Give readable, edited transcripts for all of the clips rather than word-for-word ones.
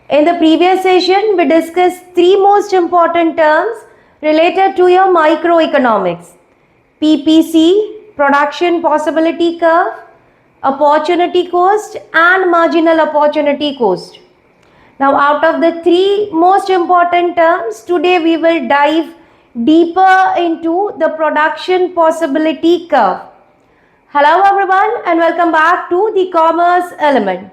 In the previous session, we discussed three most important terms related to your microeconomics. PPC, production possibility curve, opportunity cost and marginal opportunity cost. Now, out of the three most important terms, today we will dive deeper into the production possibility curve. Hello everyone and welcome back to the commerce element.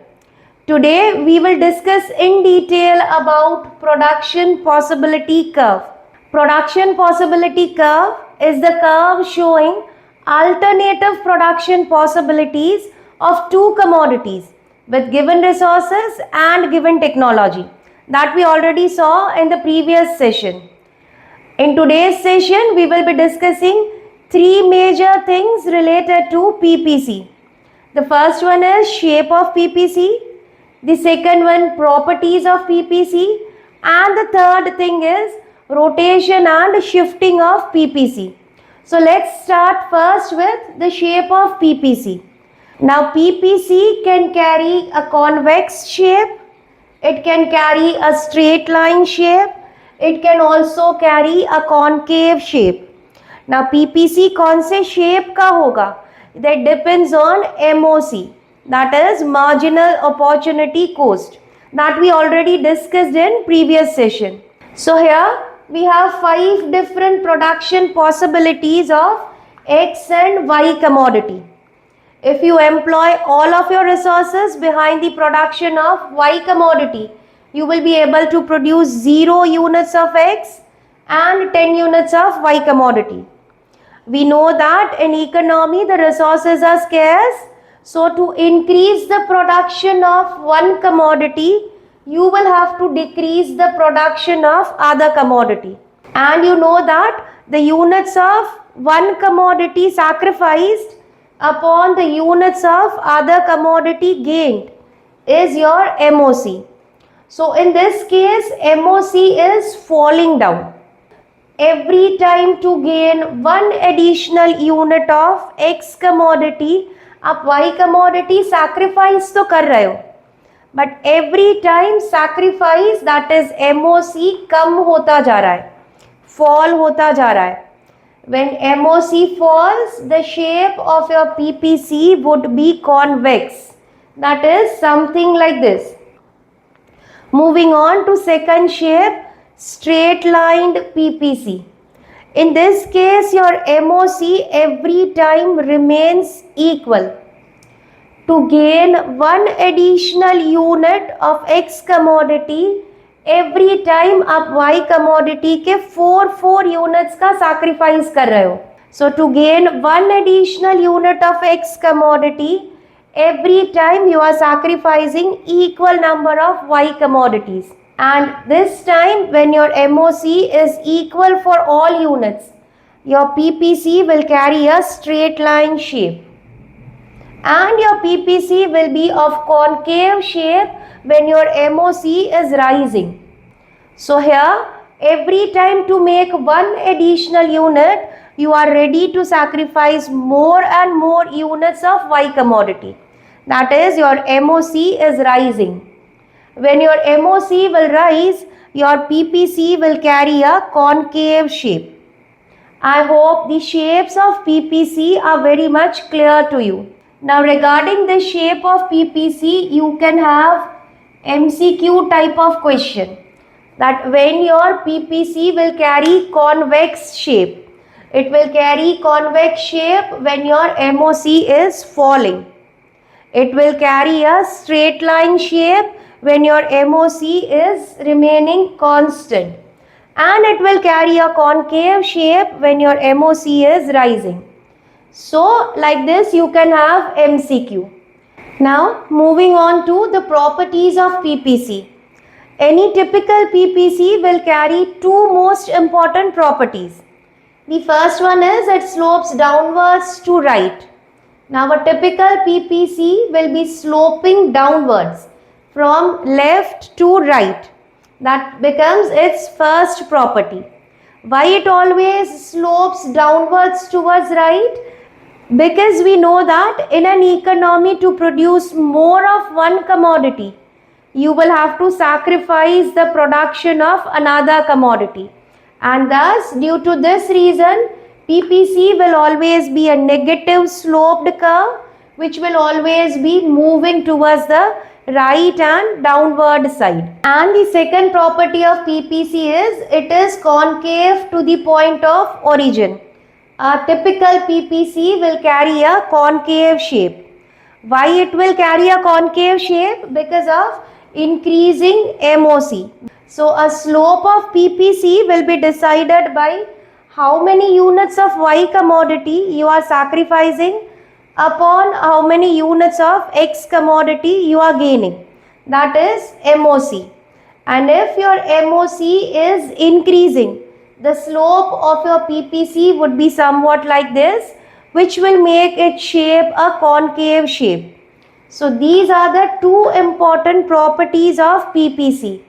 Today we will discuss in detail about production possibility curve. Production possibility curve is the curve showing alternative production possibilities of two commodities with given resources and given technology that we already saw in the previous session. In today's session, we will be discussing three major things related to PPC. The first one is shape of PPC. The second one, properties of PPC. And the third thing is rotation and shifting of PPC. So let's start first with the shape of PPC. Now PPC can carry a convex shape. It can carry a straight line shape. It can also carry a concave shape. Now PPC कौन से shape का होगा? That depends on MOC, that is marginal opportunity cost, that we already discussed in previous session. So here we have 5 different production possibilities of X and Y commodity. If you employ all of your resources behind the production of Y commodity, you will be able to produce 0 units of X and 10 units of Y commodity. We know that in economy the resources are scarce, so to increase the production of one commodity, you will have to decrease the production of other commodity. And you know that the units of one commodity sacrificed upon the units of other commodity gained is your MOC. So in this case, MOC is falling down. Every time to gain one additional unit of X commodity, आप Y commodity sacrifice तो कर रहे हो, but every time sacrifice, that is MOC, कम होता जा रहा है, fall होता जा रहा है. When MOC falls, the shape of your PPC would be convex. That is something like this. Moving on to second shape, straight lined PPC. In this case, your MOC every time remains equal. To gain one additional unit of X commodity, every time आप Y commodity के 4 units का sacrifice कर रहे हो. So to gain one additional unit of X commodity, every time you are sacrificing equal number of Y commodities. And this time when your MOC is equal for all units, your PPC will carry a straight line shape. And your PPC will be of concave shape when your MOC is rising. So here, every time to make one additional unit, you are ready to sacrifice more and more units of Y commodity. That is, your MOC is rising. When your MOC will rise, your PPC will carry a concave shape. I hope the shapes of PPC are very much clear to you. Now regarding the shape of PPC, you can have MCQ type of question, that when your PPC will carry convex shape. It will carry convex shape when your MOC is falling. It will carry a straight line shape when your MOC is remaining constant. And it will carry a concave shape when your MOC is rising. So like this you can have MCQ. Now moving on to the properties of PPC. Any typical PPC will carry two most important properties. The first one is it slopes downwards to right. Now a typical PPC will be sloping downwards from left to right. That becomes its first property. Why it always slopes downwards towards right? Because we know that in an economy to produce more of one commodity, you will have to sacrifice the production of another commodity. And thus, due to this reason, PPC will always be a negative sloped curve, which will always be moving towards the right and downward side. And the second property of PPC is it is concave to the point of origin. A typical PPC will carry a concave shape. Why it will carry a concave shape? Because of increasing MOC. So a slope of PPC will be decided by how many units of Y commodity you are sacrificing upon how many units of X commodity you are gaining. That is MOC. And if your MOC is increasing, the slope of your PPC would be somewhat like this, which will make its shape a concave shape. So these are the two important properties of PPC.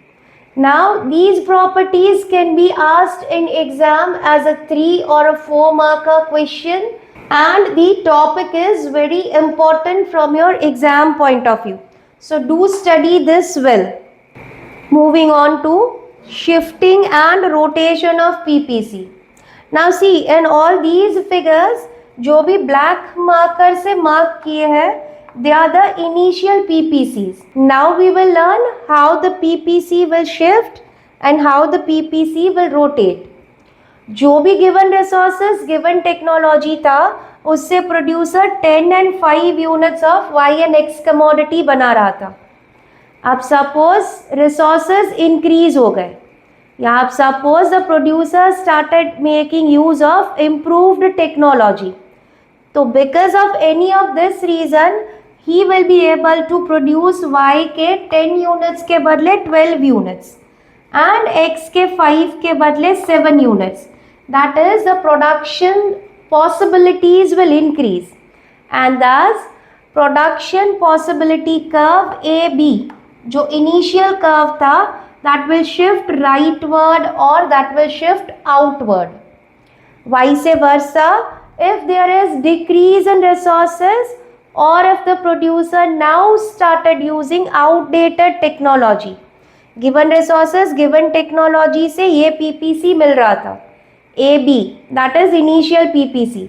Now these properties can be asked in exam as a 3 or a 4 marker question, and the topic is very important from your exam point of view. So do study this well. Moving on to shifting and rotation of PPC. Now see, in all these figures, जो भी black marker से mark किए हैं, they are the initial PPCs. Now we will learn how the PPC will shift and how the PPC will rotate. जो भी given resources, given technology था, उससे producer 10 and 5 units of Y and X commodity बना रहा था. अब suppose resources increase हो गए, या आप suppose the producer started making use of improved technology, तो because of any of this reason he will be able to produce Y के 10 यूनिट्स के बदले 12 यूनिट्स एंड एक्स के 5 के बदले 7 units. That is the production possibilities will increase and this production possibility curve A B जो initial curve था, that will shift rightward or that will shift outward. Vice versa, if there is decrease in resources or if the producer now started using outdated technology, given resources, given technology से ये PPC मिल रहा था AB, that is initial PPC.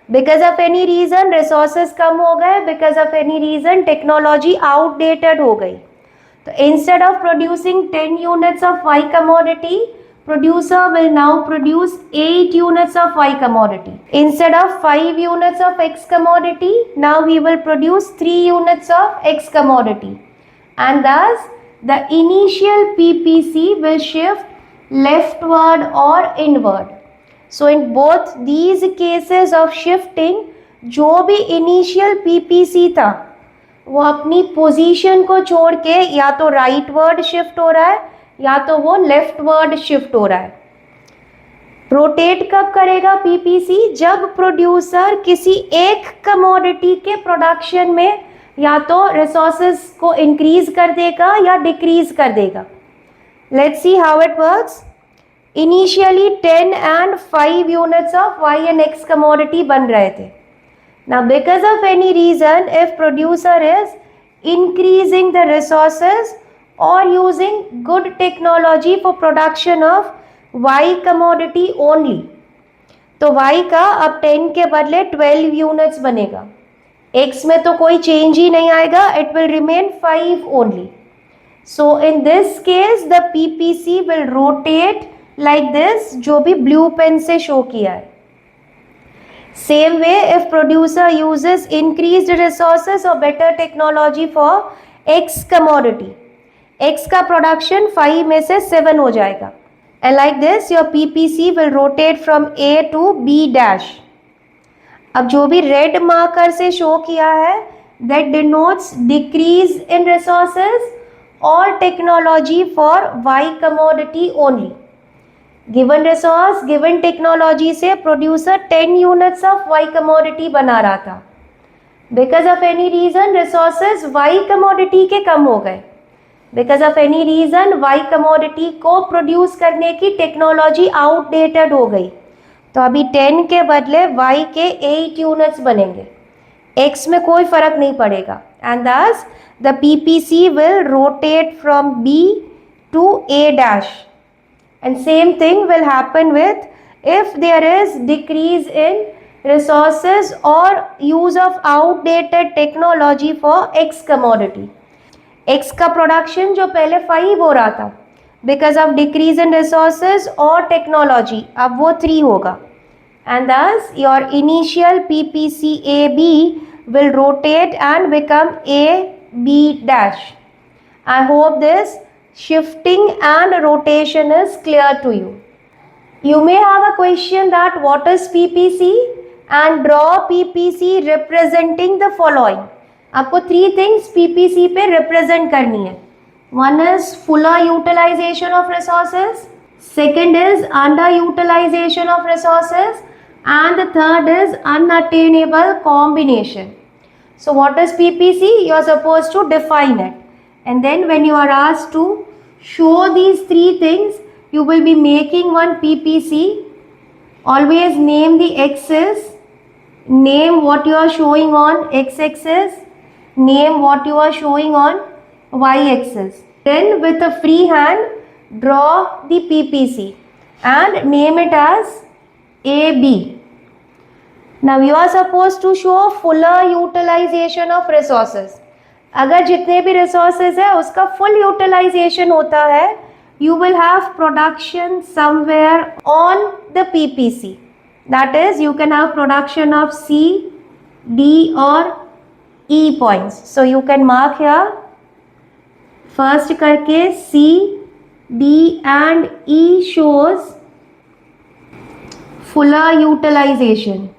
Because of any reason resources कम हो गए, because of any reason technology outdated हो गई, तो instead of producing 10 units of Y commodity, producer will now produce 8 units of Y commodity. Instead of 5 units of X commodity, now he will produce 3 units of X commodity. And thus, the initial PPC will shift leftward or inward. So in both these cases of shifting, जो भी initial PPC था, वो अपनी position को छोड़ के या तो राइट वर्ड शिफ्ट हो रहा है या तो वो लेफ्ट वर्ड शिफ्ट हो रहा है. रोटेट कब करेगा पीपीसी? जब प्रोड्यूसर किसी एक कमोडिटी के प्रोडक्शन में या तो रिसोर्सेज को इंक्रीज कर देगा या डिक्रीज कर देगा. Let's see how it works. Initially 10 and 5 units of Y and X commodity बन रहे थे. Now because of any reason, if producer is increasing the resources or using good technology for production of Y commodity only, तो Y का अब 10 के बदले 12 units बनेगा. X में तो कोई चेंज ही नहीं आएगा, it will remain 5 only. So in this case the PPC will rotate like this, जो भी blue pen से शो किया है. Same way, if producer uses increased resources or better technology for X commodity, X का production 5 में से 7 हो जाएगा. And like this, your PPC will rotate from A to B dash. अब जो भी red marker से show किया है, that denotes decrease in resources or technology for Y commodity only. Given resource given technology से producer 10 units of Y commodity बना रहा था. Because of any reason resources Y commodity के कम हो गए. Because of any reason Y commodity को produce करने की टेक्नोलॉजी आउटडेटेड हो गई, तो अभी 10 के बदले वाई के 8 यूनिट्स बनेंगे. एक्स में कोई फर्क नहीं पड़ेगा. and thus the PPC will rotate from B to A dash. And same thing will happen with if there is decrease in resources or use of outdated technology for X commodity. X का production जो पहले 5 हो रहा था because of decrease in resources और technology, अब वो 3 होगा, and thus your initial PPC AB will rotate and become AB dash. I hope this shifting and rotation is clear to you. You may have a question that what is PPC and draw PPC representing the following. आपको 3 things PPC पे represent करनी है. One is fuller utilization of resources, second is underutilization of resources, and the third is unattainable combination. So what is PPC? You are supposed to define it, and then when you are asked to show these 3 things, you will be making one PPC. Always name the axis, name what you are showing on x-axis, name what you are showing on y-axis. Then with a free hand draw the PPC and name it as AB. Now you are supposed to show fuller utilization of resources. अगर जितने भी resources है उसका full utilization होता है, you will have production somewhere on the PPC. That is, you can have production of C, D or E points. So you can mark here first करके C, D and E shows fuller utilization.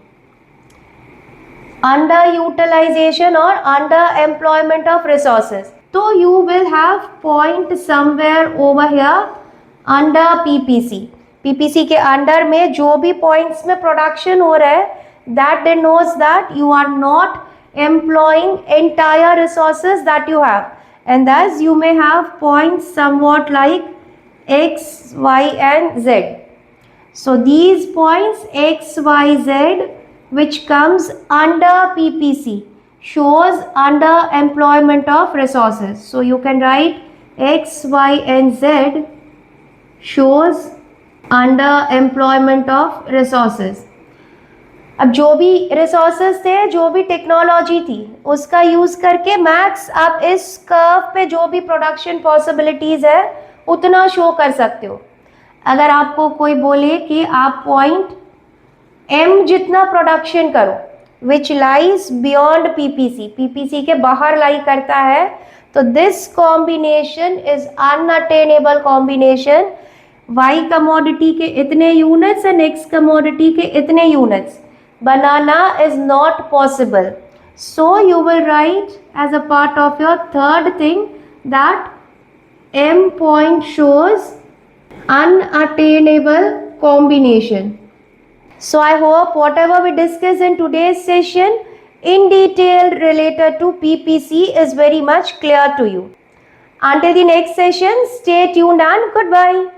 Underutilization or underemployment of resources. So you will have point somewhere over here under PPC. PPC के under में जो भी points में production हो रहा है, that denotes that you are not employing entire resources that you have, and thus you may have points somewhat like X, Y and Z. So these points X, Y, Z which comes under PPC shows underemployment of resources. So you can write X, Y and Z shows underemployment of resources. अब जो भी resources थे, जो भी technology थी, उसका use करके max आप इस कर्व पे जो भी प्रोडक्शन पॉसिबिलिटीज है उतना शो कर सकते हो. अगर आपको कोई बोले कि आप पॉइंट M जितना प्रोडक्शन करो which lies beyond PPC, PPC के बाहर लाई करता है, तो this combination is unattainable combination. Y commodity के इतने यूनिट्स एंड X कमोडिटी के इतने यूनिट्स बनाना is not possible. So you will write as a part of your third thing that M point shows unattainable combination. So I hope whatever we discussed in today's session in detail related to PPC is very much clear to you. Until the next session, stay tuned and goodbye.